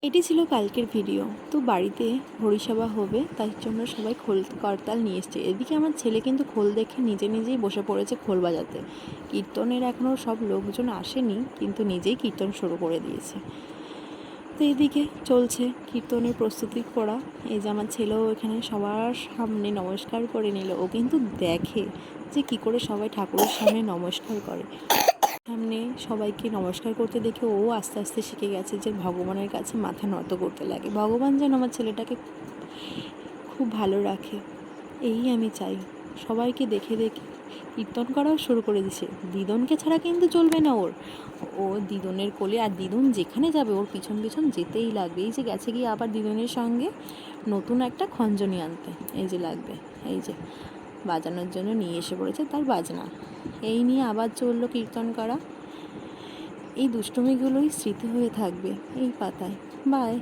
এটি ছিল কালকের ভিডিও। তো বাড়িতে হরিসভা হবে, তাই জন্য সবাই খোল করতাল নিয়ে এসছে। এদিকে আমার ছেলে কিন্তু খোল দেখে নিজে নিজেই বসে পড়েছে খোল বাজাতে। কীর্তনের এখনও সব লোকজন আসেনি, কিন্তু নিজেই কীর্তন শুরু করে দিয়েছে। তো এদিকে চলছে কীর্তনের প্রস্তুতি করা। এই যে আমার ছেলেও এখানে সবার সামনে নমস্কার করে নিল। ও কিন্তু দেখে যে কী করে সবাই ঠাকুরের সামনে নমস্কার করে। সামনে সবাইকে নমস্কার করতে দেখে ও আস্তে আস্তে শিখে গেছে যে ভগবানের কাছে মাথা নত করতে লাগে। ভগবান যেন আমার ছেলেটাকে খুব ভালো রাখে, এই আমি চাই। সবাইকে দেখে দেখে কীর্তন করাও শুরু করে দিছে। দিদনকে ছাড়া কিন্তু চলবে না ওর। ও দিদনের কোলে, আর দিদন যেখানে যাবে ওর পিছন পিছন যেতেই লাগবে। এই যে গেছে গিয়ে আবার দিদনের সঙ্গে নতুন একটা খঞ্জনি আনতে, এই যে লাগবে, এই যে বাজানোর জন্য নিয়ে এসে পড়েছে তার বাজনা। এই নিয়ে আবার চললো কীর্তন করা। এই দুষ্টুমিগুলোই স্মৃতি হয়ে থাকবে এই পাতায়। বাই।